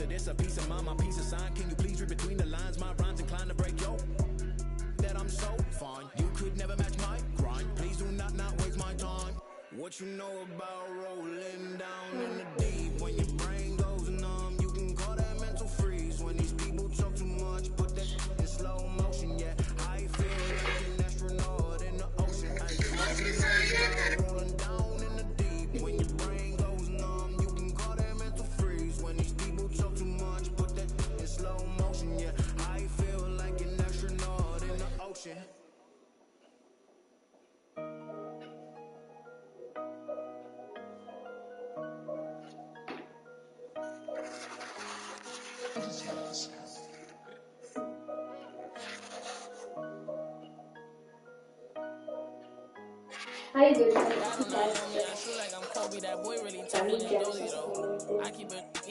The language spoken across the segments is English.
of this, a piece of mind, my piece of sign. Can you please read between the lines? My rhymes inclined to break yo. That I'm so fine. You could never match my grind. Please do not waste my time. What you know about rolling down in the deep? When your brain goes numb, you can call that mental freeze. When these people talk too much, put that in slow motion. Yeah, I feel like an astronaut in the ocean. What you know about rolling down in the deep? When your brain goes numb, you can call that mental freeze. When these people talk too much, put that in slow motion. Yeah, I feel like an astronaut in the ocean.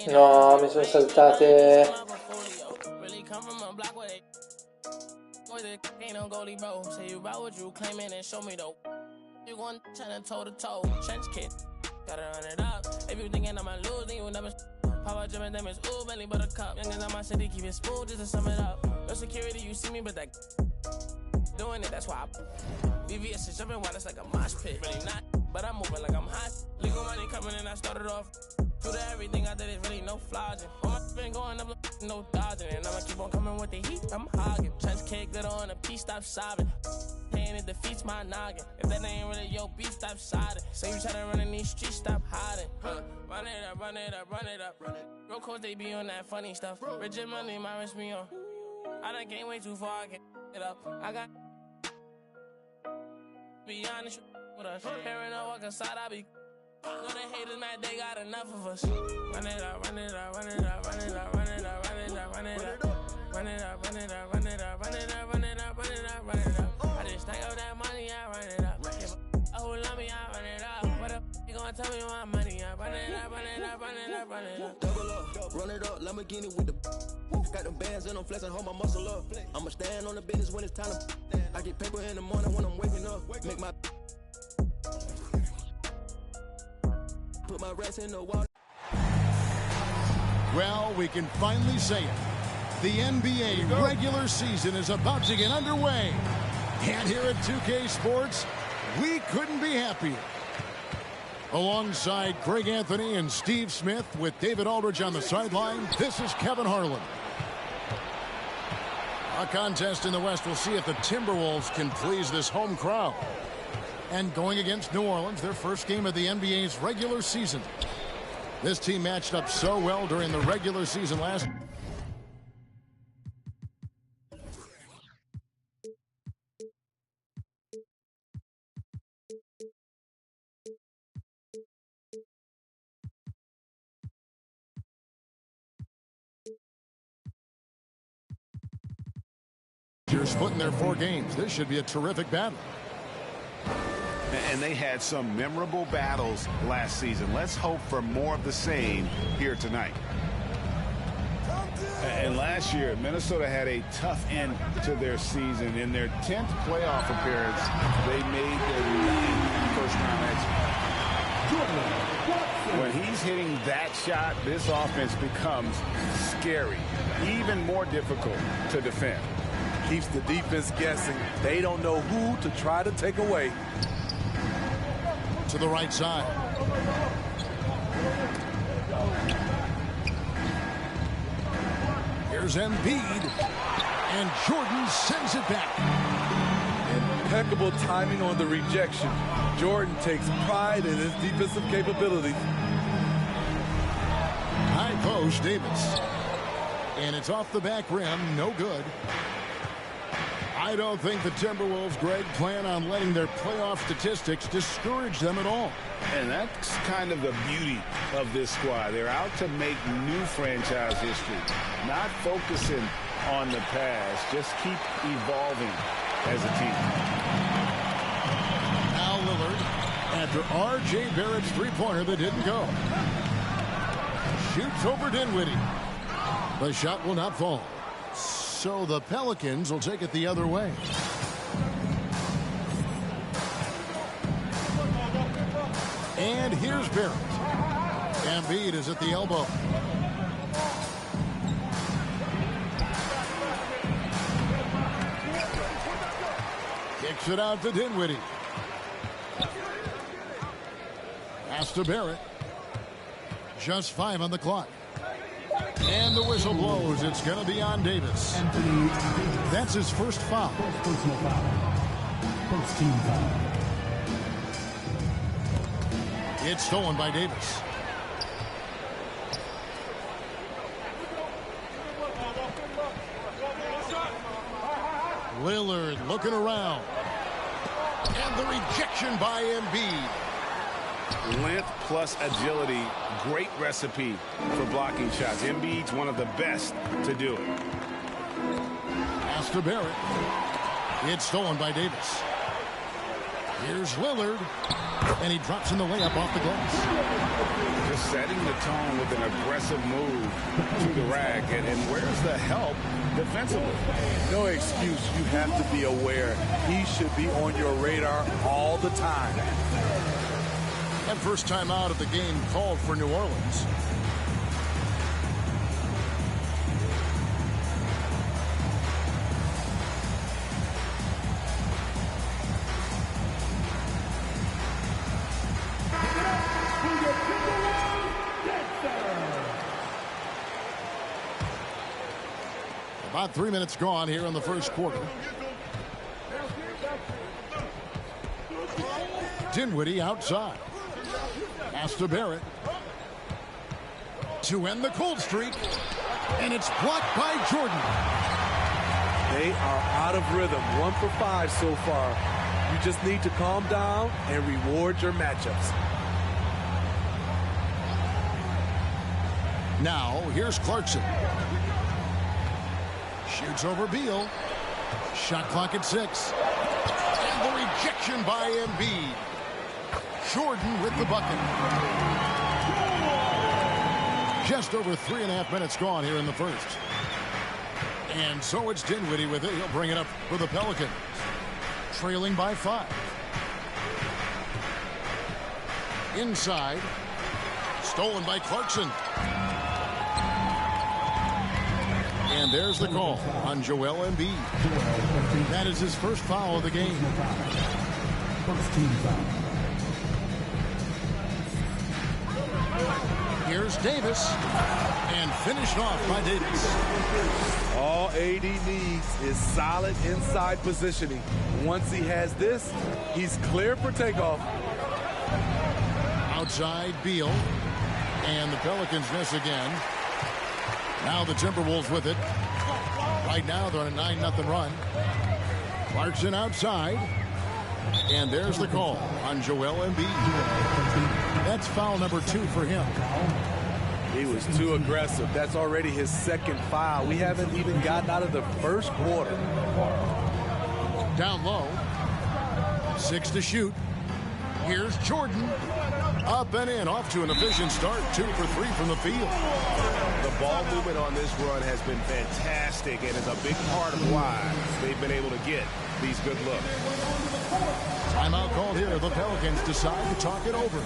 No, mi sono saltate. Power jumping damage, ooh, belly buttercup. Youngins on my city, keep it smooth just to sum it up. No security, you see me, but that doing it, that's why I VVS is jumping while it's like a mosh pit. Really not, but I'm moving like I'm hot. Legal money coming in, I started off. True to everything I did is really no flogging. All my been going up, no dodging. And I'ma keep on coming with the heat, I'm hogging. Trench kid, good on a piece, stop sobbing. Pain, it defeats my noggin. If that ain't really your beat, stop siding. Say you tryna run in these streets, stop hiding. Run it up, run it up, run it up. Real course, they be on that funny stuff. Rigid money, my wrist me on. I done came way too far, I can't it up. I got be honest with us. Paranoid, walk inside, I be. Know the haters mad, they got enough of us. Run it up, run it up, run it up, run it up, run it up, run it up, run it up. Run it up, run it up, run it up, run it up, run it up, run it up, run it up. I just stack up that money, I run it up. If a who love me, I run it up. What up, you gonna tell me my money? I run it up, run it up, run it up, run it up. Double up, run it up, Lamborghini with the got them bands and I'm flexing, hold my muscle up. I'ma stand on the business when it's time to. I get paper in the morning when I'm waking up. Make my put my rest in the water. Well, we can finally say it. The NBA regular season is about to get underway. And here at 2K Sports, we couldn't be happier. Alongside Greg Anthony and Steve Smith with David Aldridge on the sideline, this is Kevin Harlan. A contest in the West. We'll see if the Timberwolves can please this home crowd. And going against New Orleans, their first game of the NBA's regular season. This team matched up so well during the regular season last. You're splitting their 4 games. This should be a terrific battle. And they had some memorable battles last season. Let's hope for more of the same here tonight. And last year, Minnesota had a tough end to their season. In their 10th playoff appearance, they made their 9th first-round exit. When he's hitting that shot, this offense becomes scary, even more difficult to defend. Keeps the defense guessing. They don't know who to try to take away. To the right side. Here's Embiid. And Jordan sends it back. Impeccable timing on the rejection. Jordan takes pride in his defensive capabilities. High post, Davis. And it's off the back rim. No good. I don't think the Timberwolves, Greg, plan on letting their playoff statistics discourage them at all. And that's kind of the beauty of this squad. They're out to make new franchise history, not focusing on the past. Just keep evolving as a team. Now Lillard, after R.J. Barrett's three-pointer that didn't go. Shoots over Dinwiddie. The shot will not fall. So the Pelicans will take it the other way. And here's Barrett. Embiid is at the elbow. Kicks it out to Dinwiddie. Pass to Barrett. Just 5 on the clock. And the whistle blows. It's going to be on Davis. That's his first foul. Personal foul. First team foul. It's stolen by Davis. Lillard looking around. And the rejection by Embiid. Length plus agility, great recipe for blocking shots. Embiid's one of the best to do it. Pass to Barrett. It's stolen by Davis. Here's Lillard. And he drops in the layup off the glass. Just setting the tone with an aggressive move to the rack. And where's the help defensively? No excuse. You have to be aware. He should be on your radar all the time. And first time out of the game called for New Orleans. About 3 minutes gone here in the first quarter. Dinwiddie outside. Pass to Barrett. To end the cold streak. And it's blocked by Jordan. They are out of rhythm. 1 for 5 so far. You just need to calm down and reward your matchups. Now, here's Clarkson. Shoots over Beal. Shot clock at 6. And the rejection by Embiid. Jordan with the bucket. Just over 3.5 minutes gone here in the first. And so it's Dinwiddie with it. He'll bring it up for the Pelicans. Trailing by 5. Inside. Stolen by Clarkson. And there's the call on Joel Embiid. That is his first foul of the game. First team foul. Here's Davis. And finished off by Davis. All AD needs is solid inside positioning. Once he has this, he's clear for takeoff. Outside Beal. And the Pelicans miss again. Now the Timberwolves with it. Right now they're on a 9-0 run. Clarkson outside. And there's the call on Joel Embiid. That's foul number 2 for him. He was too aggressive. That's already his second foul. We haven't even gotten out of the first quarter. Down low. 6 to shoot. Here's Jordan. Up and in. Off to an efficient start. 2 for 3 from the field. The ball movement on this run has been fantastic and is a big part of why they've been able to get these good looks. Timeout called here. The Pelicans decide to talk it over.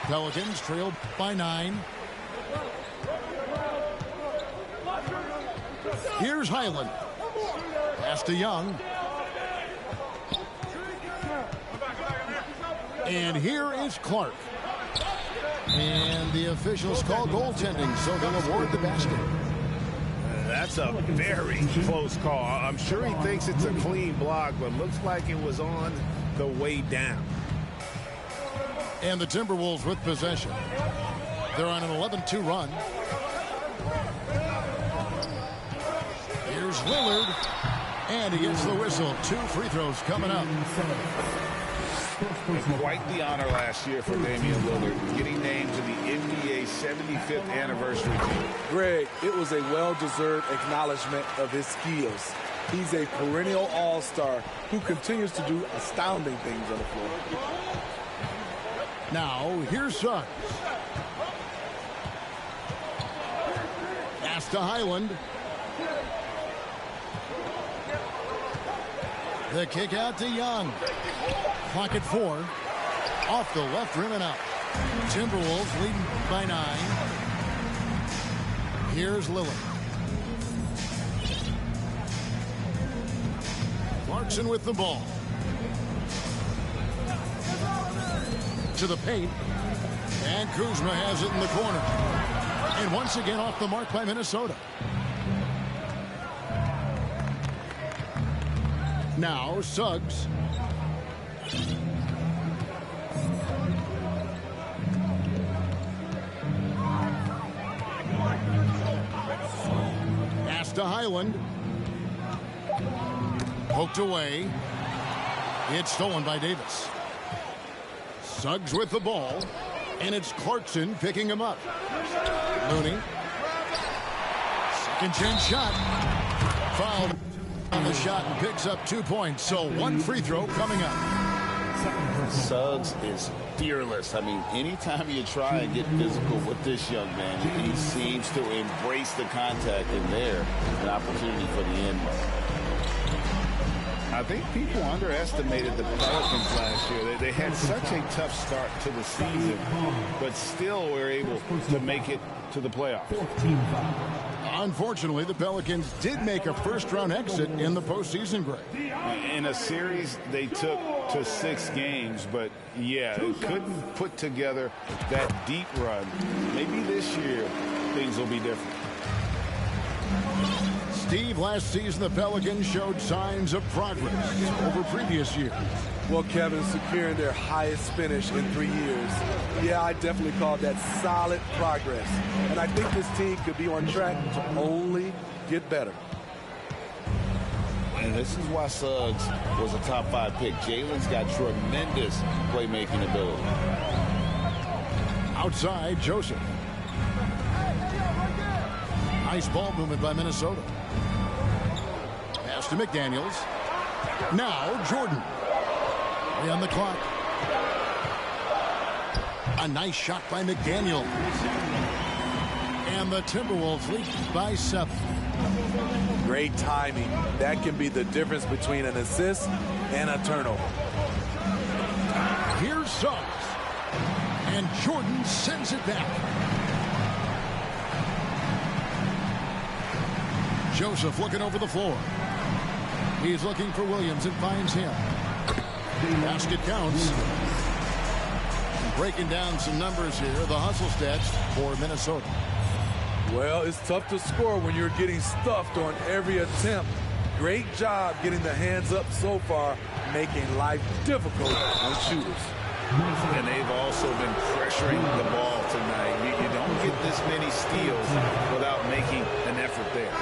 Pelicans trailed by 9. Here's Highland. Pass to Young. And here is Clark. And the officials call goaltending, so they'll award the basket. That's a very close call. I'm sure he thinks it's a clean block, but looks like it was on the way down. And the Timberwolves with possession. They're on an 11-2 run. Here's Lillard. And he gets the whistle. 2 free throws coming up. Quite the honor last year for Damian Lillard, getting named to the NBA 75th anniversary team. Greg, it was a well-deserved acknowledgement of his skills. He's a perennial all-star who continues to do astounding things on the floor. Now, here's Suggs. Pass to Highland. The kick out to Young. Clock at 4. Off the left rim and out. Timberwolves leading by 9. Here's Lillard. Clarkson with the ball. To the paint. And Kuzma has it in the corner. And once again off the mark by Minnesota. Now Suggs. Pass to Highland. Poked away. It's stolen by Davis. Suggs with the ball. And it's Clarkson picking him up. Looney. Second chance shot. Fouled on the shot and picks up 2 points. So 1 free throw coming up. Suggs is fearless. I mean, anytime you try and get physical with this young man, he seems to embrace the contact, and there, an opportunity for the end. I think people underestimated the Pelicans last year. They had such a tough start to the season, but still were able to make it to the playoffs. Unfortunately, the Pelicans did make a first-round exit in the postseason, Greg. In a series they took to 6 games, but yeah, they couldn't put together that deep run. Maybe this year things will be different. Steve, last season the Pelicans showed signs of progress over previous years. Well, Kevin, securing their highest finish in 3 years. Yeah, I definitely call that solid progress. And I think this team could be on track to only get better. And this is why Suggs was a top 5 pick. Jalen's got tremendous playmaking ability. Outside, Joseph. Nice ball movement by Minnesota. Pass to McDaniels. Now Jordan. Way on the clock. A nice shot by McDaniels. And the Timberwolves lead by 7. Great timing. That can be the difference between an assist and a turnover. Here's Suggs. And Jordan sends it back. Joseph looking over the floor. He's looking for Williams and finds him. Basket counts. Breaking down some numbers here. The hustle stats for Minnesota. Well, it's tough to score when you're getting stuffed on every attempt. Great job getting the hands up so far, making life difficult on shooters. And they've also been pressuring the ball tonight. You don't get this many steals without making an effort there.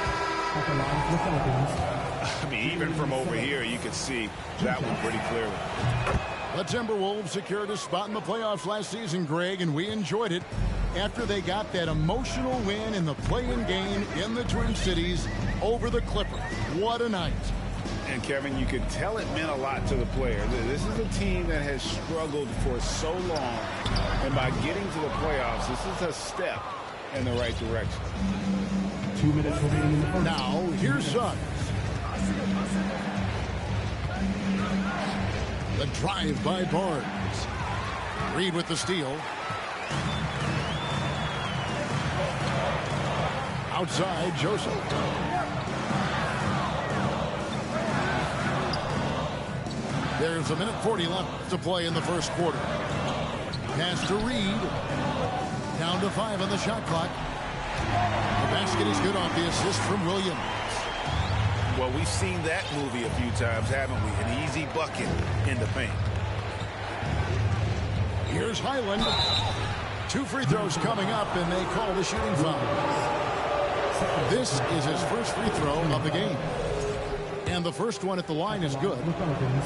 I mean, even from over here, you can see that one pretty clearly. The Timberwolves secured a spot in the playoffs last season, Greg, and we enjoyed it after they got that emotional win in the play-in game in the Twin Cities over the Clippers. What a night. And, Kevin, you could tell it meant a lot to the players. This is a team that has struggled for so long, and by getting to the playoffs, this is a step in the right direction. 2 minutes remaining in the first. Now, here's Suggs. The drive by Barnes. Reed with the steal. Outside, Joseph. There's a minute 40 left to play in the first quarter. Pass to Reed. Down to 5 on the shot clock. The basket is good off the assist from Williams. Well, we've seen that movie a few times, haven't we? An easy bucket in the paint. Here's Highland. 2 free throws coming up, and they call the shooting foul. This is his first free throw of the game. And the first one at the line is good.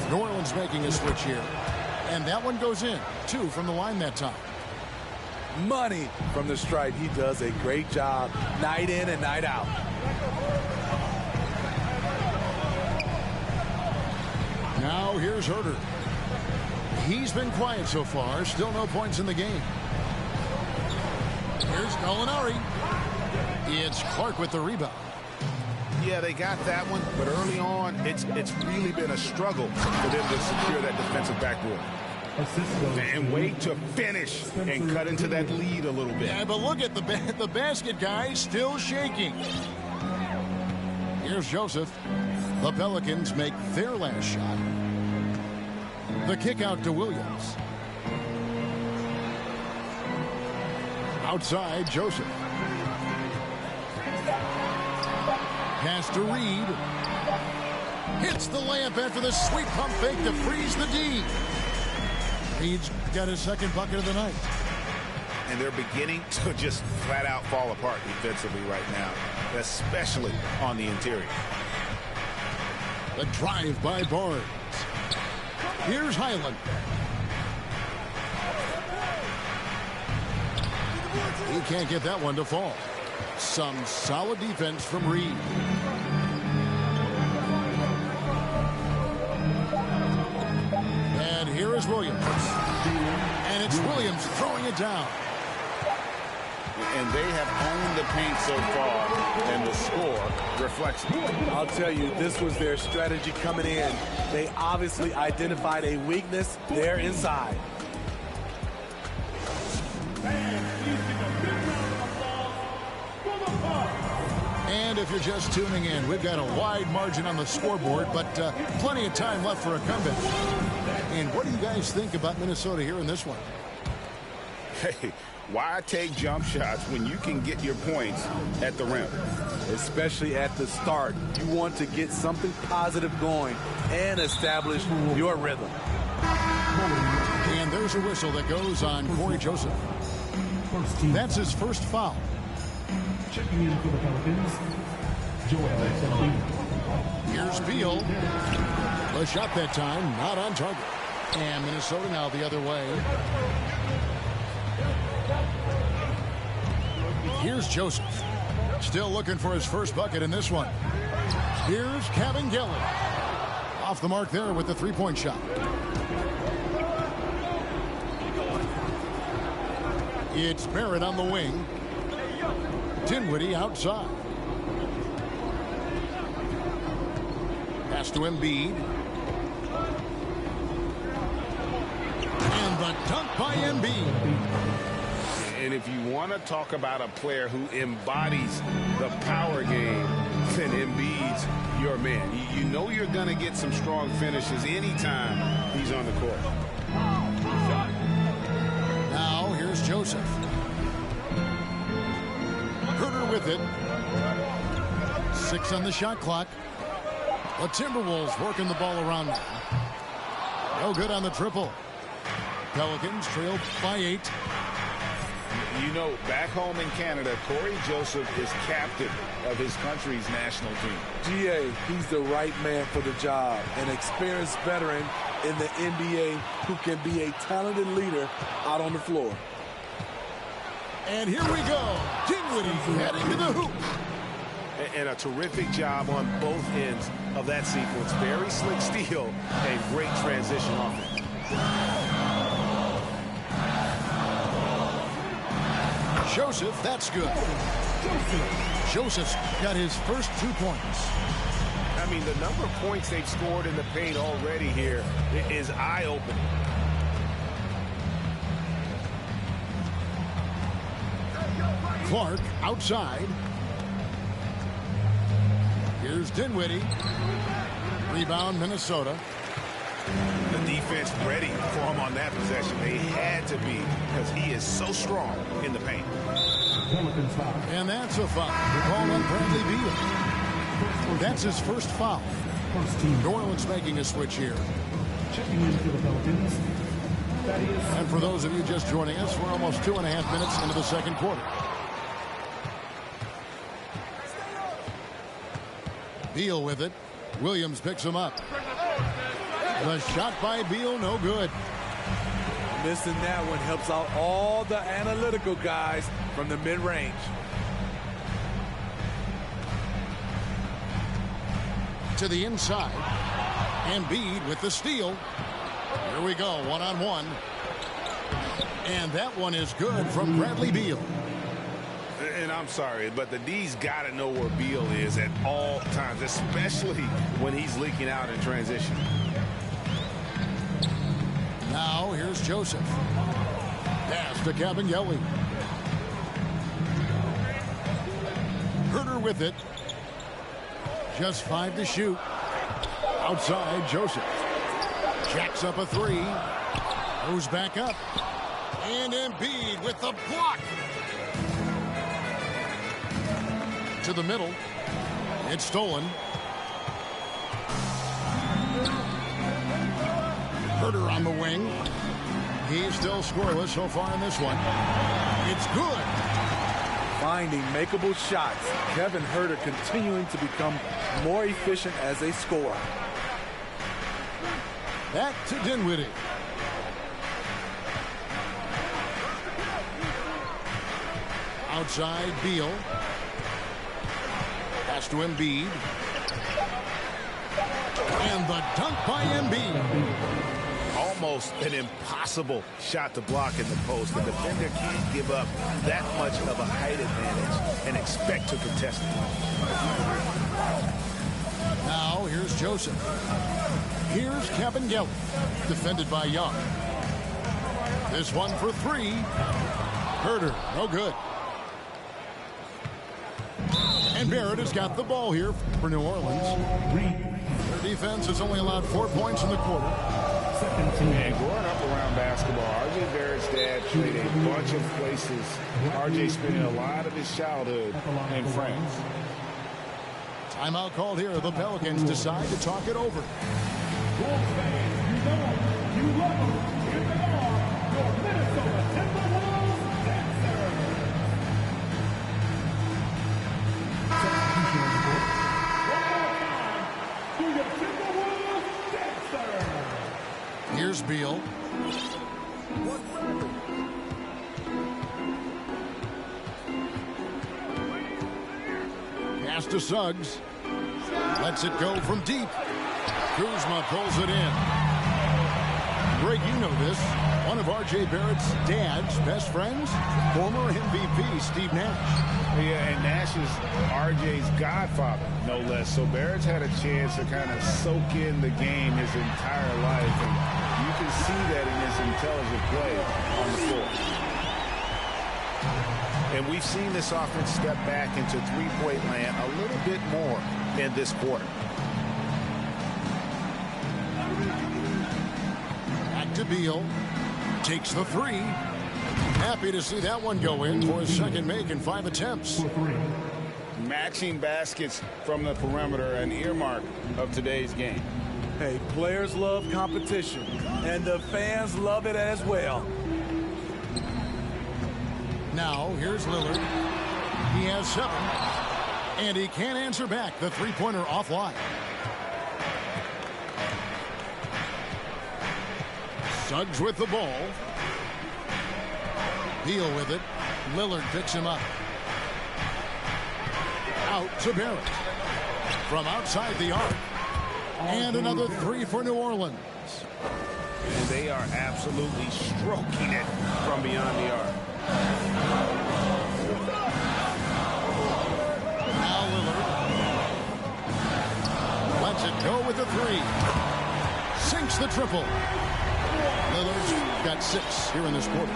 New Orleans making a switch here. And that one goes in. 2 from the line that time. Money from the stripe. He does a great job night in and night out. Now here's Herter. He's been quiet so far. Still no points in the game. Here's Gallinari. It's Clark with the rebound. Yeah, they got that one, but early on, it's really been a struggle for them to secure that defensive backboard. And wait to finish and cut into that lead a little bit. Yeah, but look at the basket, guys, still shaking. Here's Joseph. The Pelicans make their last shot. The kick out to Williams. Outside, Joseph. Pass to Reed. Hits the layup after the sweet pump fake to freeze the D. Reed's got his second bucket of the night. And they're beginning to just flat out fall apart defensively right now, especially on the interior. The drive by Barnes. Here's Highland. He can't get that one to fall. Some solid defense from Reed. And here is Williams. And it's Williams throwing it down. And they have owned the paint so far, and the score reflects it. I'll tell you, this was their strategy coming in. They obviously identified a weakness there inside. And if you're just tuning in, we've got a wide margin on the scoreboard, but plenty of time left for a comeback. And what do you guys think about Minnesota here in this one? Hey, why take jump shots when you can get your points at the rim? Especially at the start. You want to get something positive going and establish your rhythm. And there's a whistle that goes on Corey Joseph. That's his first foul. Checking in for the Pelicans, Joel Embiid. Here's Beal. The shot that time, not on target. And Minnesota now the other way. Here's Joseph. Still looking for his first bucket in this one. Here's Kevin Gillen. Off the mark there with the three-point shot. It's Barrett on the wing. Dinwiddie outside. Pass to Embiid. And the dunk by Embiid. And if you want to talk about a player who embodies the power game, then Embiid's your man. You know you're going to get some strong finishes anytime he's on the court. Now here's Joseph. Herter with it. 6 on the shot clock. The Timberwolves working the ball around now. No good on the triple. Pelicans trail by 8. You know, back home in Canada, Corey Joseph is captain of his country's national team. GA, he's the right man for the job. An experienced veteran in the NBA who can be a talented leader out on the floor. And here we go. Dinwiddie heading to the hoop. And a terrific job on both ends of that sequence. Very slick steal and great transition offense. Joseph, that's good. Joseph's got his first 2 points. I mean, the number of points they've scored in the paint already here is eye-opening. Clark outside. Here's Dinwiddie. Rebound, Minnesota. The defense ready for him on that possession. They had to be because he is so strong in the paint. Pelicans foul. And that's a foul. They're calling on Bradley Beal. That's his first foul. First team. New Orleans making a switch here. Checking in for the Pelicans. And for those of you just joining us, we're almost 2.5 minutes into the second quarter. Beal with it. Williams picks him up. The shot by Beal, no good. Missing that one helps out all the analytical guys from the mid-range. To the inside. Embiid with the steal. Here we go, one-on-one. And that one is good from Bradley Beal. And I'm sorry, but the D's got to know where Beal is at all times, especially when he's leaking out in transition. Now here's Joseph. Pass to Cavanielli. Herter with it. Just 5 to shoot. Outside, Joseph. Jacks up a 3. Goes back up. And Embiid with the block. To the middle. It's stolen. Herter on the wing. He's still scoreless so far in this one. It's good. Finding makeable shots. Kevin Herter continuing to become more efficient as a scorer. Back to Dinwiddie. Outside, Beal. Pass to Embiid. And the dunk by Embiid. Almost an impossible shot to block in the post. The defender can't give up that much of a height advantage and expect to contest it. Now here's Joseph. Here's Cavanielli. Defended by Young. This one for 3. Herter, no good. And Barrett has got the ball here for New Orleans. Their defense has only allowed 4 points in the quarter. And growing up around basketball, R.J. Barrett's dad played a bunch of places. R.J. spending a lot of his childhood in France. Timeout called here. The Pelicans decide to talk it over. Wolves fans, you know them, you love them. Here they are, your Minnesota Timberwolves dancers. Substitution report. One more time to your Timberwolves dancers. Here's Beal. Pass to Suggs. Lets it go from deep. Kuzma pulls it in. Greg, you know this. One of R.J. Barrett's dad's best friends, former MVP Steve Nash. Yeah, and Nash is R.J.'s godfather, no less. So Barrett's had a chance to kind of soak in the game his entire life. And you can see that in his intelligent play on the floor. And we've seen this offense step back into three-point land a little bit more in this quarter. Back to Beal. Takes the 3. Happy to see that one go in for his second make in 5 attempts. Matching baskets from the perimeter, an earmark of today's game. Hey, players love competition, and the fans love it as well. Now, here's Lillard. He has 7. And he can't answer back. The three-pointer offline. Suggs with the ball. Beal with it. Lillard picks him up. Out to Barrett. From outside the arc. And another 3 for New Orleans. And they are absolutely stroking it from beyond the arc. Now Lillard. Lets it go with the 3. Sinks the triple. Lillard's got 6 here in this quarter.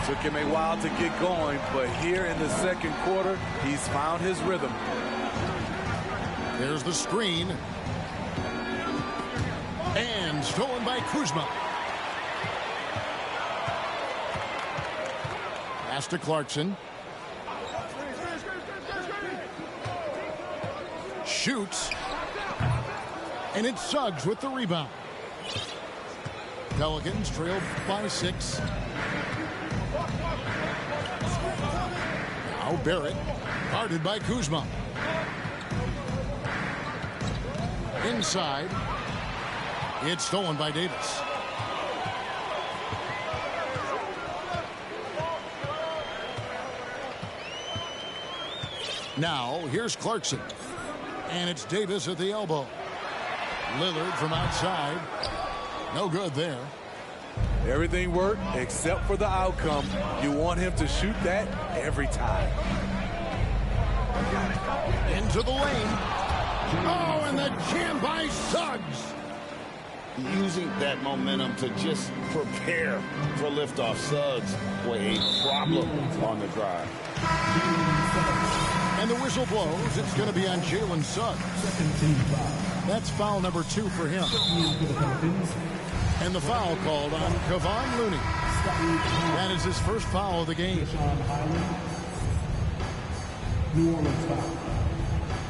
Took him a while to get going, but here in the second quarter, he's found his rhythm. There's the screen. And stolen by Kuzma. Pass to Clarkson. Shoots. And it's Suggs with the rebound. Pelicans trailed by 6. Now Barrett, guarded by Kuzma. Inside. It's stolen by Davis. Now, here's Clarkson. And it's Davis at the elbow. Lillard from outside. No good there. Everything worked except for the outcome. You want him to shoot that every time. Into the lane. Oh, and the jam by Suggs. Using that momentum to just prepare for liftoff. Suggs with a problem on the drive. And the whistle blows. It's going to be on Jalen Suggs. That's foul number 2 for him. And the foul called on Kevon Looney. That is his first foul of the game. New Orleans foul.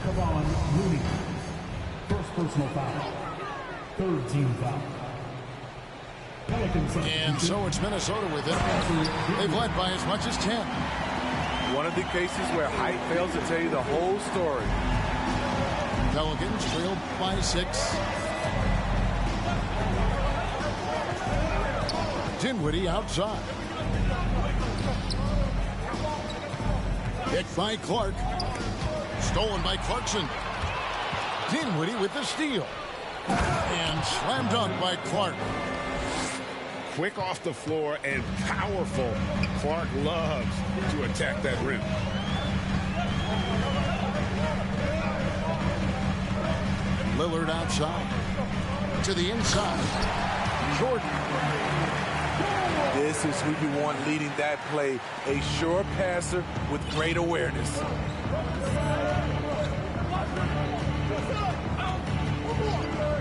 Kevon Looney. First personal foul. Third team foul. Pelicans. And so it's Minnesota with it. They've led by as much as 10. One of the cases where height fails to tell you the whole story. Pelicans trailed by 6. Dinwiddie outside. Picked by Clark. Stolen by Clarkson. Dinwiddie with the steal. And slam dunk by Clark. Quick off the floor and powerful. Clark loves to attack that rim. Lillard outside. To the inside. Jordan. This is who you want leading that play. A sure passer with great awareness.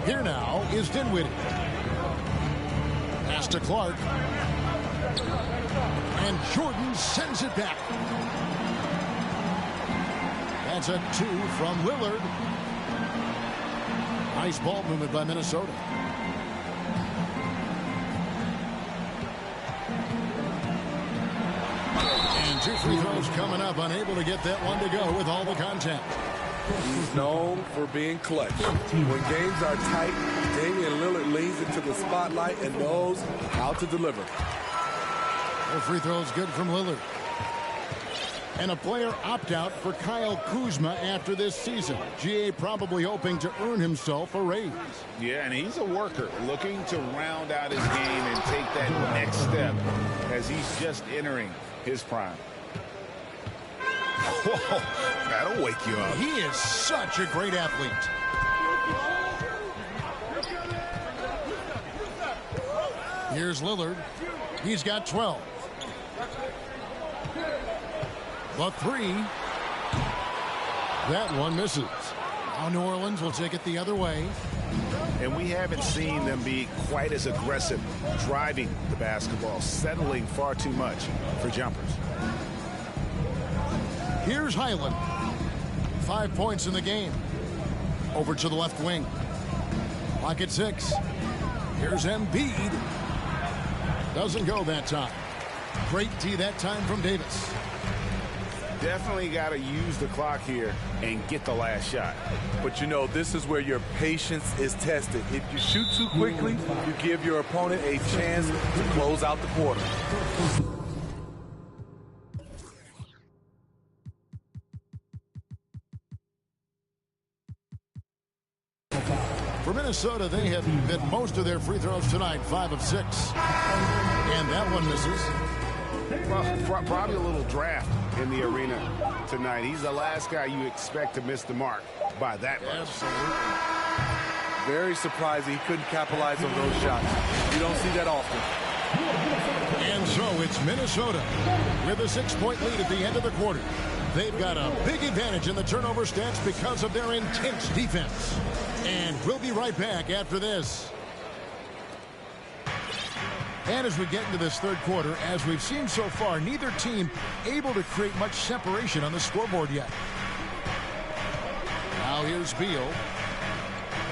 Here now is Dinwiddie. Pass to Clark. And Jordan sends it back. That's a 2 from Lillard. Nice ball movement by Minnesota. And 2 free throws coming up. Unable to get that one to go with all the contact. He's known for being clutch. When games are tight, Damian Lillard leans into the spotlight and knows how to deliver. The free throw is good from Lillard. And a player opt-out for Kyle Kuzma after this season. GA probably hoping to earn himself a raise. Yeah, and he's a worker looking to round out his game and take that next step as he's just entering his prime. Whoa, that'll wake you up. He is such a great athlete. Here's Lillard. He's got 12. The 3. That one misses. Now New Orleans will take it the other way. And we haven't seen them be quite as aggressive driving the basketball, settling far too much for jumpers. Here's Highland. 5 points in the game. Over to the left wing. Clock at 6. Here's Embiid. Doesn't go that time. Great D that time from Davis. Definitely got to use the clock here and get the last shot. But you know, this is where your patience is tested. If you shoot too quickly, you give your opponent a chance to close out the quarter. For Minnesota, they have hit most of their free throws tonight, 5 of 6. And that one misses. Well, probably a little draft in the arena tonight. He's the last guy you expect to miss the mark by that much. Absolutely. Very surprising he couldn't capitalize on those shots. You don't see that often. And so it's Minnesota with a 6-point lead at the end of the quarter. They've got a big advantage in the turnover stats because of their intense defense. And we'll be right back after this. And as we get into this third quarter, as we've seen so far, neither team able to create much separation on the scoreboard yet. Now here's Beal.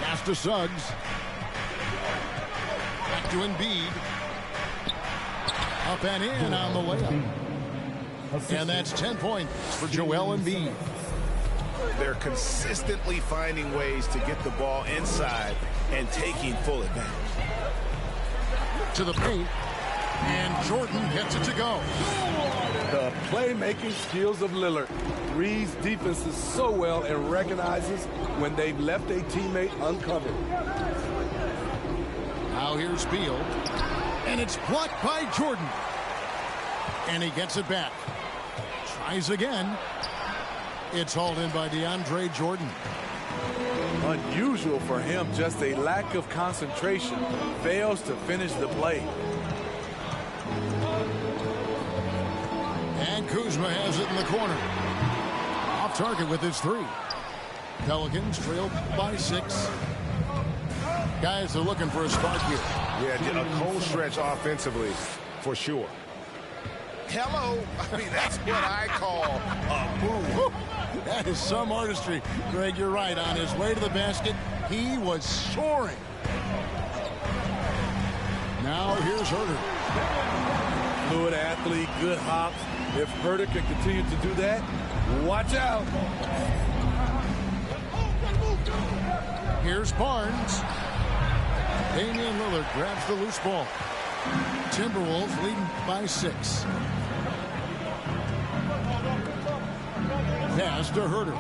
Pass to Suggs. Back to Embiid. Up and in on the layup. And that's 10 points for Joel Embiid. They're consistently finding ways to get the ball inside and taking full advantage. To the paint, and Jordan gets it to go. The playmaking skills of Lillard reads defenses so well and recognizes when they've left a teammate uncovered. Now here's Beal. And it's blocked by Jordan. And he gets it back. Tries again. It's hauled in by DeAndre Jordan. Unusual for him, just a lack of concentration. Fails to finish the play. And Kuzma has it in the corner. Off target with his three. Pelicans trail by 6. Guys are looking for a spark here. Yeah, a cold stretch offensively, for sure. Hello. I mean, that's what I call a move. That is some artistry. Greg, you're right. On his way to the basket, he was soaring. Now here's Herter. Fluid athlete, good hops. If Herter can continue to do that, watch out. Here's Barnes. Damian Lillard grabs the loose ball. Timberwolves leading by 6. Pass to Herter.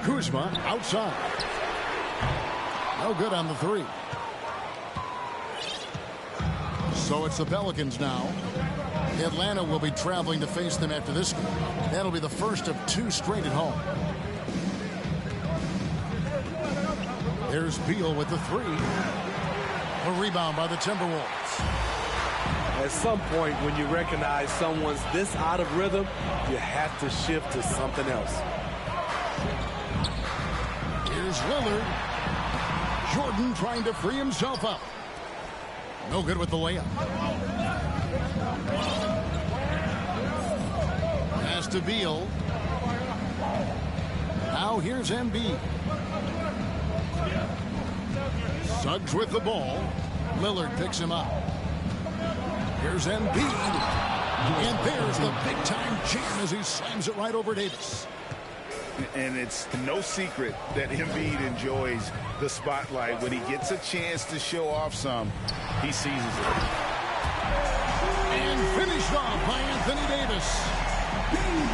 Kuzma outside. No good on the 3. So it's the Pelicans now. Atlanta will be traveling to face them after this game. That'll be the first of 2 straight at home. There's Beal with the 3. A rebound by the Timberwolves. At some point, when you recognize someone's this out of rhythm, you have to shift to something else. Here's Lillard. Jordan trying to free himself up. No good with the layup. Pass to Beal. Now here's Embiid. Suggs with the ball. Lillard picks him up. Here's Embiid. And there's the big-time jam as he slams it right over Davis. And it's no secret that Embiid enjoys the spotlight. When he gets a chance to show off some, he seizes it. And finished off by Anthony Davis.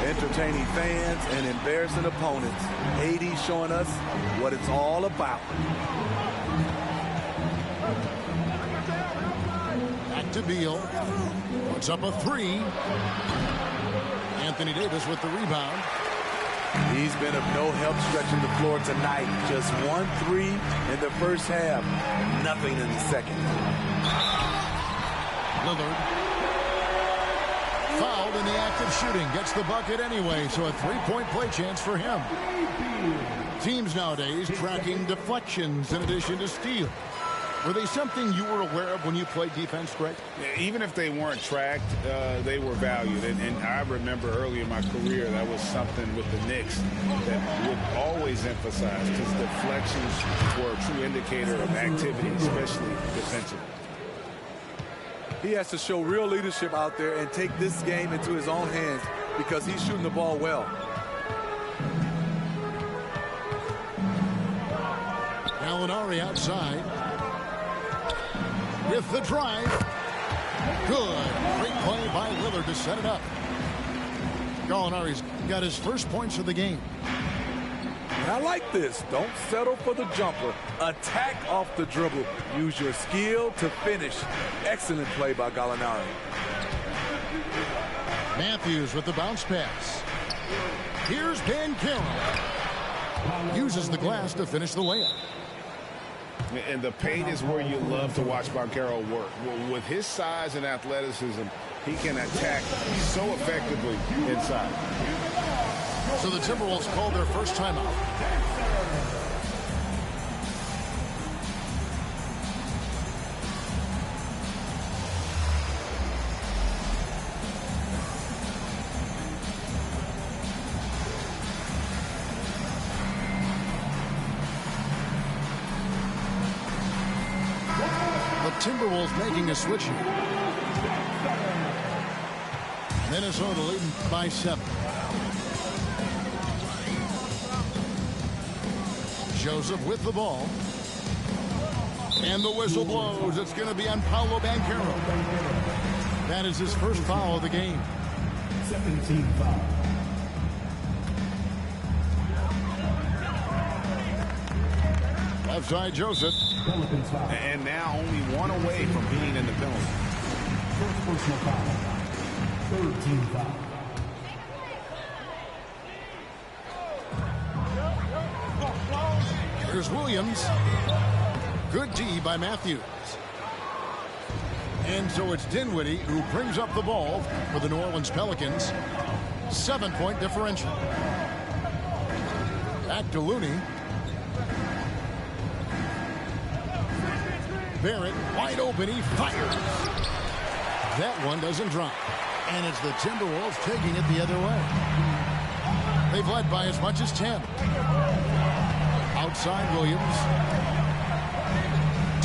Entertaining fans and embarrassing opponents. AD showing us what it's all about. Back to Beal. Puts up a 3. Anthony Davis with the rebound. He's been of no help stretching the floor tonight. Just 1 3 in the first half. Nothing in the second. Lillard. Fouled in the act of shooting. Gets the bucket anyway, so a 3-point play chance for him. Teams nowadays tracking deflections in addition to steals. Were they something you were aware of when you played defense, Greg? Even if they weren't tracked, they were valued. And I remember early in my career, that was something with the Knicks that would always emphasize, because deflections were a true indicator of activity, especially defensively. He has to show real leadership out there and take this game into his own hands because he's shooting the ball well. Gallinari outside. With the drive. Good. Great play by Lillard to set it up. Gallinari's got his first points of the game. And I like this. Don't settle for the jumper. Attack off the dribble. Use your skill to finish. Excellent play by Gallinari. Matthews with the bounce pass. Here's Banchero. Uses the glass to finish the layup. And the paint is where you love to watch Banchero work. With his size and athleticism, he can attack so effectively inside. So the Timberwolves called their first timeout. Timberwolves making a switch here. Minnesota leading by 7. Joseph with the ball. And the whistle blows. It's going to be on Paolo Banchero. That is his first foul of the game. 17 foul. Left side, Joseph. Pelicans foul. And now only one away from being in the penalty. First personal foul. Third team foul. Here's Williams. Good D by Matthews. And so it's Dinwiddie who brings up the ball for the New Orleans Pelicans. 7-point differential. Back to Looney. Barrett wide open. He fires. That one doesn't drop. And it's the Timberwolves taking it the other way. They've led by as much as 10. Outside Williams.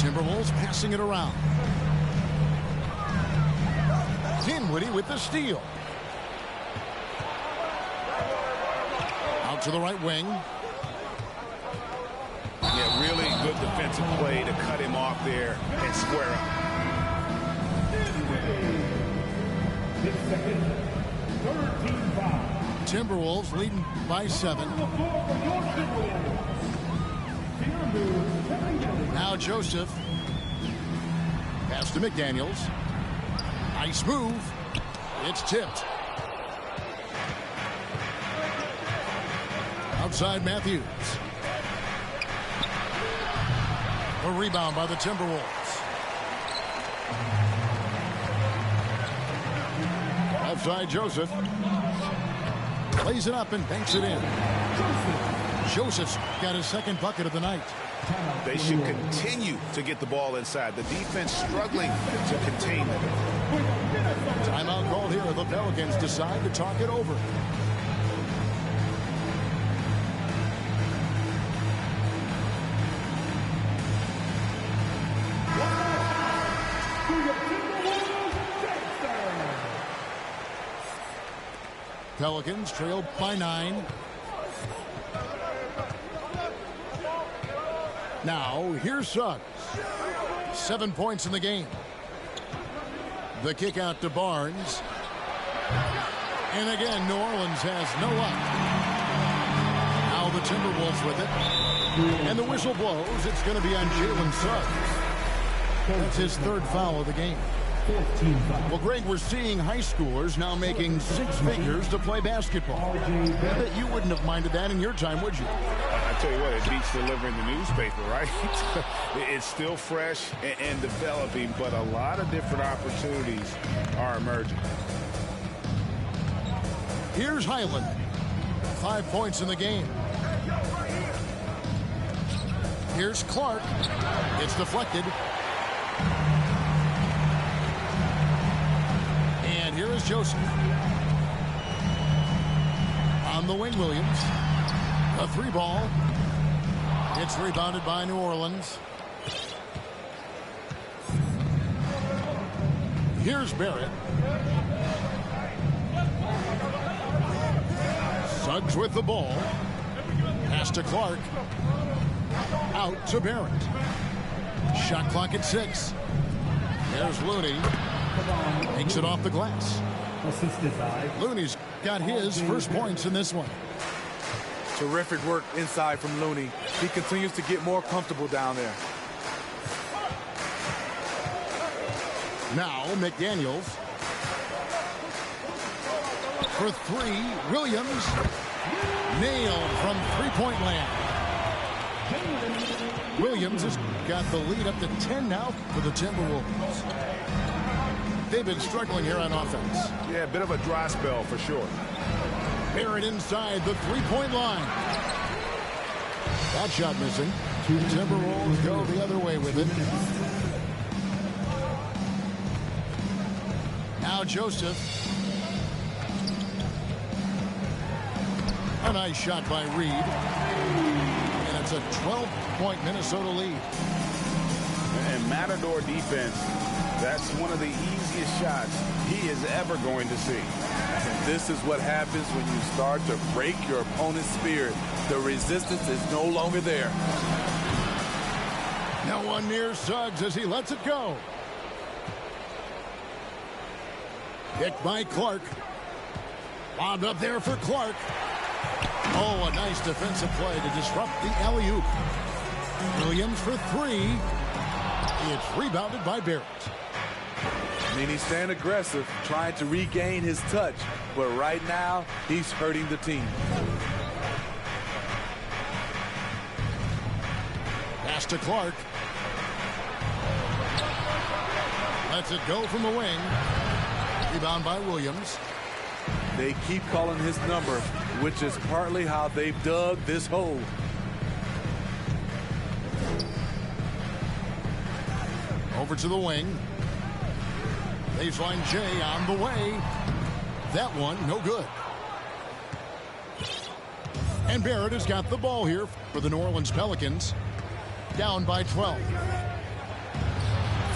Timberwolves passing it around. Dinwiddie with the steal. Out to the right wing. Yeah, really good defensive play to cut him off there and square up. 6 seconds. Third team foul. Timberwolves leading by 7. Now Joseph. Pass to McDaniels. Nice move. It's tipped. Outside Matthews. A rebound by the Timberwolves. Outside Joseph. Plays it up and banks it in. Joseph's got his second bucket of the night. They should continue to get the ball inside. The defense struggling to contain them. Timeout called here. The Pelicans decide to talk it over. Pelicans trail by 9. Now, here's Suggs. 7 points in the game. The kick out to Barnes. And again, New Orleans has no luck. Now the Timberwolves with it. And the whistle blows. It's going to be on Jalen Suggs. That's his third foul of the game. Well, Greg, we're seeing high schoolers now making 6 figures to play basketball. I bet you wouldn't have minded that in your time, would you? I tell you what, it beats delivering the newspaper, right? It's still fresh and developing, but a lot of different opportunities are emerging. Here's Highland. 5 points in the game. Here's Clark. It's deflected. And here is Joseph. On the wing, Williams. A 3 ball. It's rebounded by New Orleans. Here's Barrett. Suggs with the ball. Pass to Clark. Out to Barrett. Shot clock at 6. There's Looney. Takes it off the glass. Looney's got his first points in this one. Terrific work inside from Looney. He continues to get more comfortable down there. Now McDaniels. For 3, Williams. Nailed from three-point land. Williams has got the lead up to 10 now for the Timberwolves. They've been struggling here on offense. Yeah, a bit of a dry spell for sure. Barrett inside the three-point line. That shot missing. Timberwolves go the other way with it. Now Joseph. A nice shot by Reed. And it's a 12-point Minnesota lead. And Matador defense, that's one of the easiest shots he is ever going to see. And this is what happens when you start to break your opponent's spirit. The resistance is no longer there. Now one near Suggs as he lets it go. Kicked by Clark. Bombed up there for Clark. Oh, a nice defensive play to disrupt the alley-oop. Williams for three. It's rebounded by Barrett. I mean, he's staying aggressive, trying to regain his touch. But right now, he's hurting the team. Pass to Clark. Lets it go from the wing. Rebound by Williams. They keep calling his number, which is partly how they've dug this hole. Over to the wing. Baseline J on the way. That one, no good. And Barrett has got the ball here for the New Orleans Pelicans. Down by 12.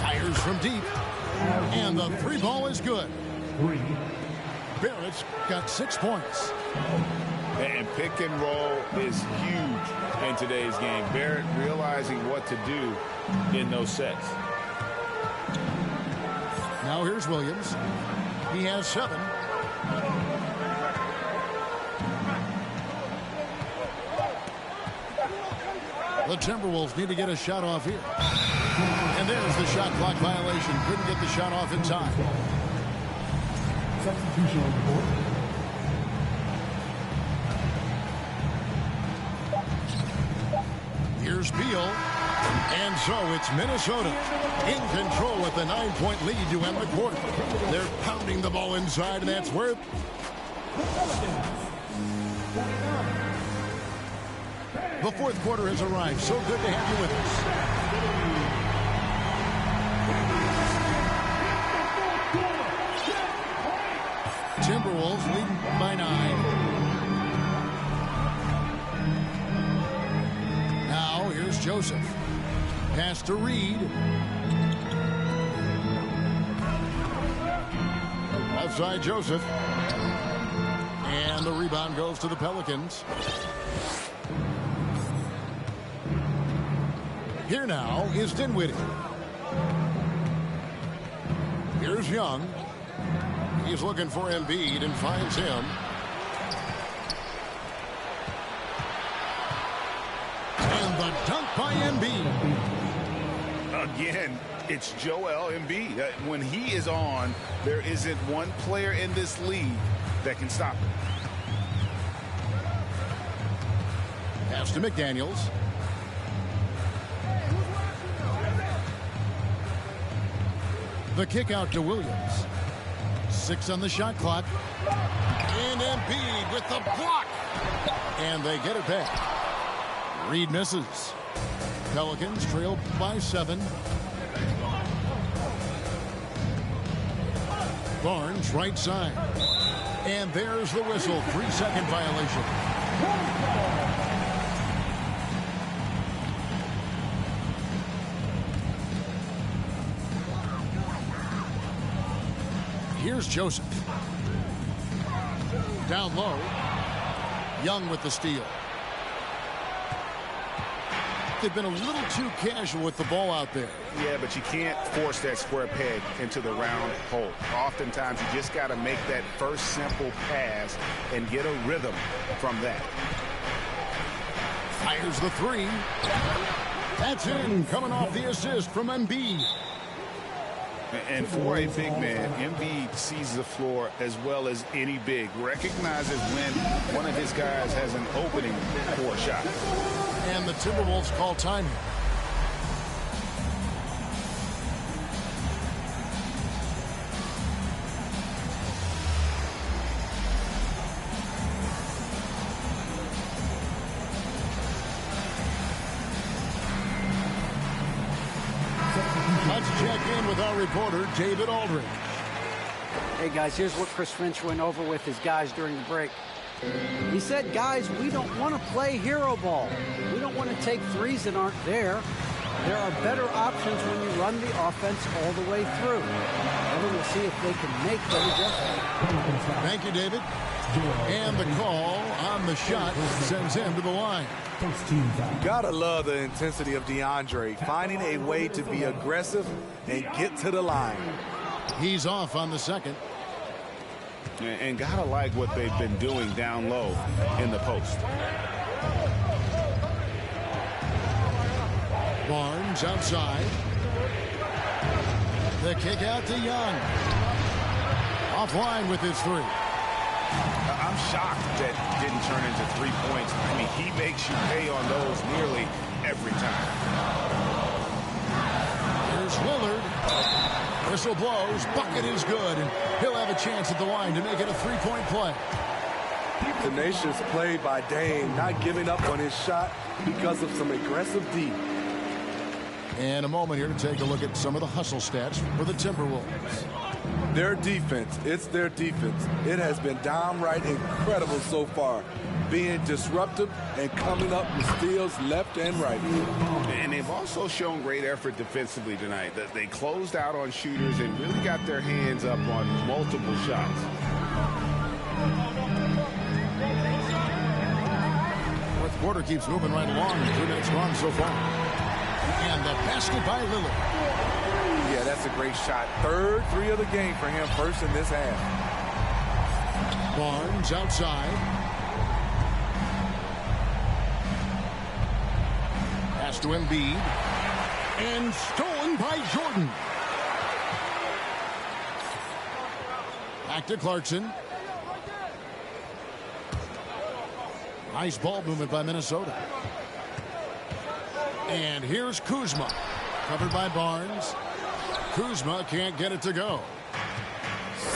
Fires from deep. And the three ball is good. Barrett's got 6 points. And pick and roll is huge in today's game. Barrett realizing what to do in those sets. Now here's Williams. He has 7. The Timberwolves need to get a shot off here. And there's the shot clock violation. Couldn't get the shot off in time. Substitution on the board. Here's Beal. And so it's Minnesota in control with a 9-point lead to end the quarter. They're pounding the ball inside, and that's where... The fourth quarter has arrived. So good to have you with us. Timberwolves leading by 9. Now here's Joseph. Pass to Reed. Left side Joseph. And the rebound goes to the Pelicans. Here now is Dinwiddie. Here's Young. He's looking for Embiid and finds him. And the dunk by Embiid. Again, it's Joel Embiid. When he is on, there isn't one player in this league that can stop him. Pass to McDaniels. The kick out to Williams. 6 on the shot clock. And Embiid with the block. And they get it back. Reed misses. Pelicans trail by 7. Barnes right side. And there's the whistle. 3-second violation. Here's Joseph. Down low. Young with the steal. They've been a little too casual with the ball out there. Yeah, but you can't force that square peg into the round hole. Oftentimes, you just got to make that first simple pass and get a rhythm from that. Fires the 3. That's in, coming off the assist from Embiid. And for a big man, Embiid sees the floor as well as any big. Recognizes when one of his guys has an opening for a shot. And the Timberwolves call time. Let's check in with our reporter, David Aldridge. Hey, guys, here's what Chris Finch went over with his guys during the break. He said, guys, we don't want to play hero ball. We don't want to take threes that aren't there. There are better options when you run the offense all the way through. And we'll see if they can make that adjustment. Thank you, David. And the call on the shot sends him to the line. Gotta love the intensity of DeAndre, finding a way to be aggressive and get to the line. He's off on the second. And gotta like what they've been doing down low in the post. Barnes outside. The kick out to Young. Offline with his three. I'm shocked that didn't turn into 3 points. I mean, he makes you pay on those nearly every time. Here's Lillard. Whistle blows. Bucket is good. And he'll have a chance at the line to make it a three-point play. Tenacious play by Dame, not giving up on his shot because of some aggressive D. And a moment here to take a look at some of the hustle stats for the Timberwolves. Their defense, it's their defense. It has been downright incredible so far, being disruptive and coming up with steals left and right. And they've also shown great effort defensively tonight. They closed out on shooters and really got their hands up on multiple shots. Fourth quarter keeps moving right along. 3 minutes gone so far. And the basket by Lillard. Yeah, that's a great shot. Third three of the game for him, first in this half. Barnes outside. Pass to Embiid. And stolen by Jordan. Back to Clarkson. Nice ball movement by Minnesota. And here's Kuzma. Covered by Barnes. Kuzma can't get it to go.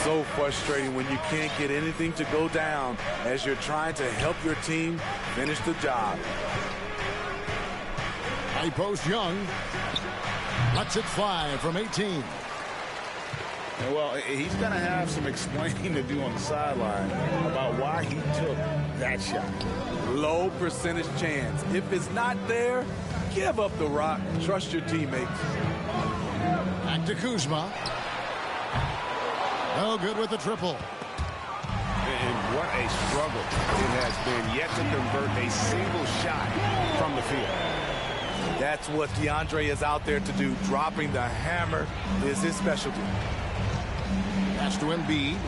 So frustrating when you can't get anything to go down as you're trying to help your team finish the job. High post Young. Lets it fly from 18. Well, he's going to have some explaining to do on the sideline about why he took that shot. Low percentage chance. If it's not there, give up the rock. Trust your teammates. Back to Kuzma. No good with the triple. And what a struggle it has been yet to convert a single shot from the field. That's what DeAndre is out there to do. Dropping the hammer is his specialty. Pass to Embiid.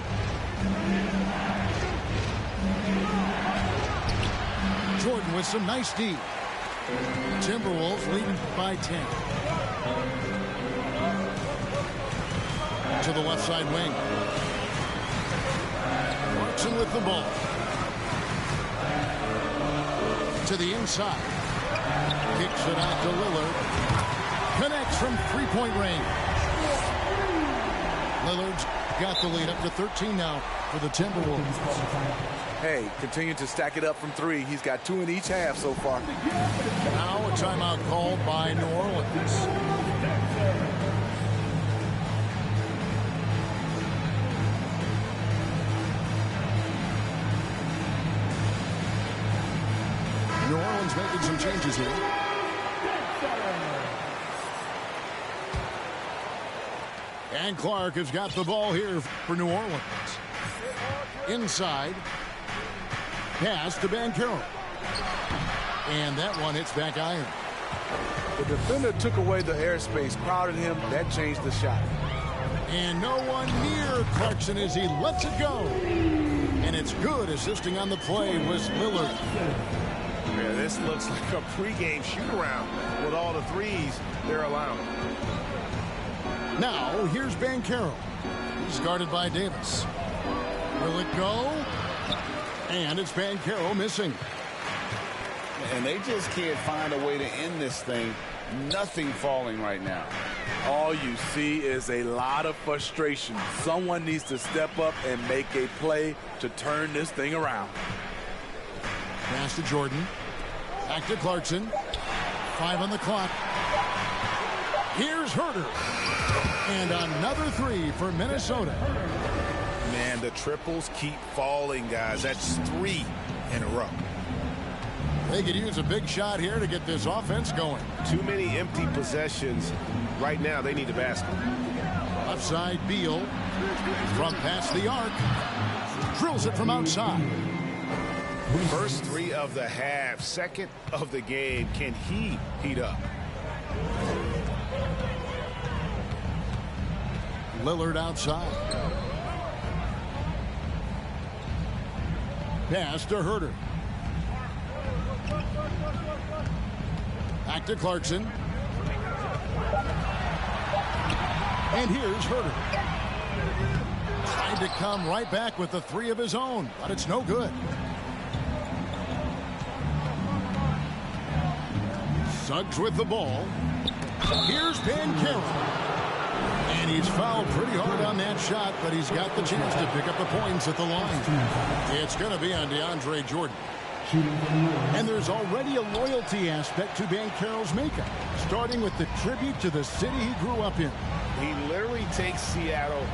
Jordan with some nice D. Timberwolves leading by 10. To the left side wing. Clarkson with the ball. To the inside. Kicks it out to Lillard. Connects from three-point range. Lillard's got the lead up to 13 now for the Timberwolves. Hey, continue to stack it up from three. He's got 2 in each half so far. Now a timeout called by New Orleans. New Orleans making some changes here. And Clark has got the ball here for New Orleans. Inside. Pass to Banchero. And that one hits back iron. The defender took away the airspace, crowded him. That changed the shot. And no one near Clarkson as he lets it go. And it's good. Assisting on the play was Lillard. Yeah, this looks like a pregame shoot-around with all the threes they're allowing. Now, here's Banchero. He's guarded by Davis. Will it go? And it's Banchero missing. And they just can't find a way to end this thing. Nothing falling right now. All you see is a lot of frustration. Someone needs to step up and make a play to turn this thing around. Pass to Jordan. Back to Clarkson. 5 on the clock. Here's Herter. And another three for Minnesota. Man, the triples keep falling, guys. That's 3 in a row. They could use a big shot here to get this offense going. Too many empty possessions. Right now, they need the basket. Left side, Beal. From past the arc. Drills it from outside. First 3 of the half. Second of the game. Can he heat up? Lillard outside. Pass to Herter. Back to Clarkson. And here's Herter. Tried to come right back with the three of his own, but it's no good. Suggs with the ball. Here's Banchero. And he's fouled pretty hard on that shot, but he's got the chance to pick up the points at the line. It's going to be on DeAndre Jordan. And there's already a loyalty aspect to Banchero's makeup, starting with the tribute to the city he grew up in. He literally takes Seattle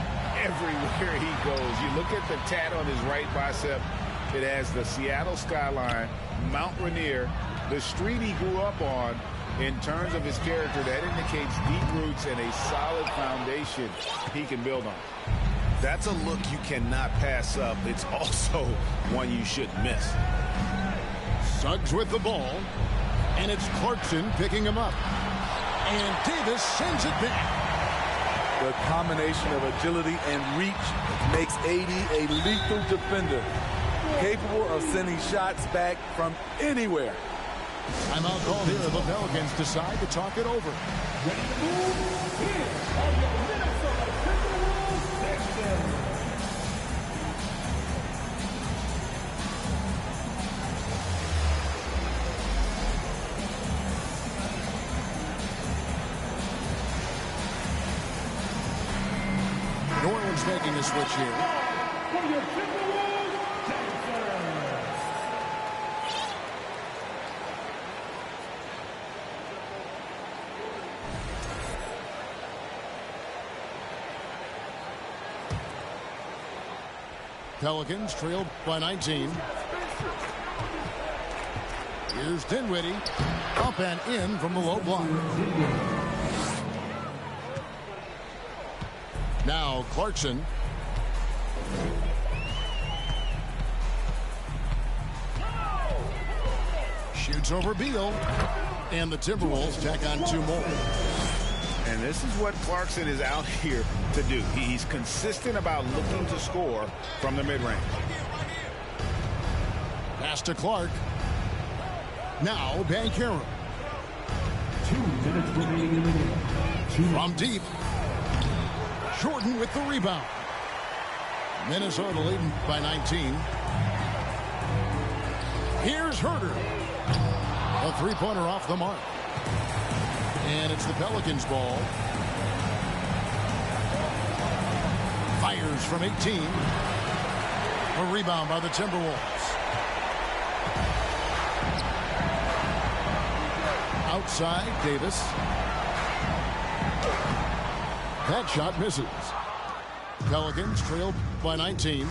everywhere he goes. You look at the tat on his right bicep. It has the Seattle skyline, Mount Rainier, the street he grew up on. In terms of his character, that indicates deep roots and a solid foundation he can build on. That's a look you cannot pass up. It's also one you shouldn't miss. Suggs with the ball, and it's Clarkson picking him up. And Davis sends it back. The combination of agility and reach makes AD a lethal defender, capable of sending shots back from anywhere. Timeout call here. The Pelicans decide to talk it over. Ready to move? Here are your Minnesota Timberwolves Texans. New Orleans making a switch here. For your Timberwolves Texans. Pelicans trailed by 19. Here's Dinwiddie. Up and in from the low block. Now Clarkson. Shoots over Beal. And the Timberwolves tack on two more. And this is what Clarkson is out here to do. He's consistent about looking to score from the mid-range. Pass to Clark. Now Banchero. 2 minutes remaining in the game. From deep. Jordan with the rebound. Minnesota leading by 19. Here's Herter. A three-pointer off the mark. And it's the Pelicans' ball. Fires from 18. A rebound by the Timberwolves. Outside, Davis. That shot misses. Pelicans trailed by 19.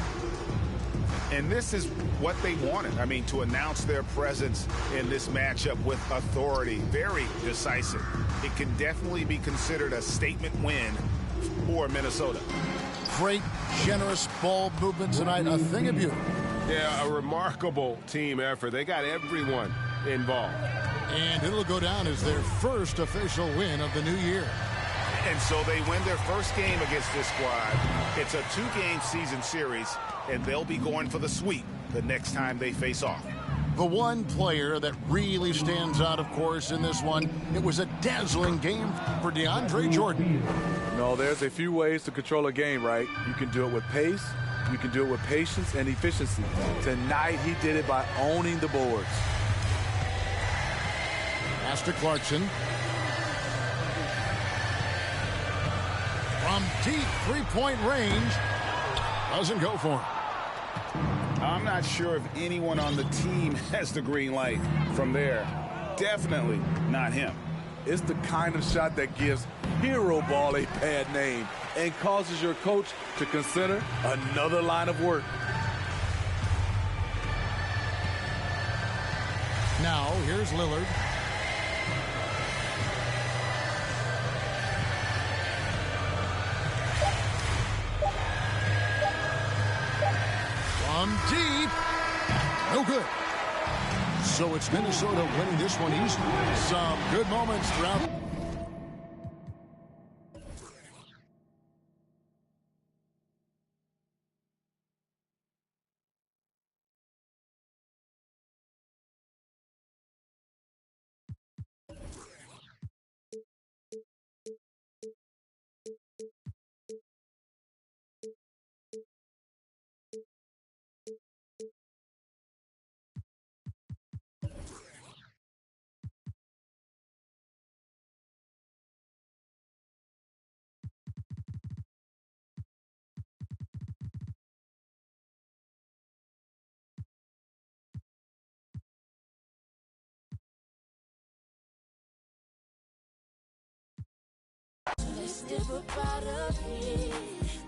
And this is what they wanted. I mean, to announce their presence in this matchup with authority. Very decisive. It can definitely be considered a statement win for Minnesota. Great, generous ball movement tonight. A thing of beauty. Yeah, a remarkable team effort. They got everyone involved. And it'll go down as their first official win of the new year. And so they win their first game against this squad. It's a 2-game season series, and they'll be going for the sweep the next time they face off. The one player that really stands out, of course, in this one, it was a dazzling game for DeAndre Jordan. No, there's a few ways to control a game, right? You can do it with pace, you can do it with patience and efficiency. Tonight, he did it by owning the boards. Pass to Clarkson. From deep three-point range. Doesn't go for him. I'm not sure if anyone on the team has the green light from there. Definitely not him. It's the kind of shot that gives hero ball a bad name and causes your coach to consider another line of work. Now, here's Lillard. From deep. No good. So it's Minnesota winning this one easily. Some good moments throughout. step up out of here.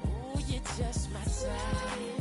Ooh, you're just my type.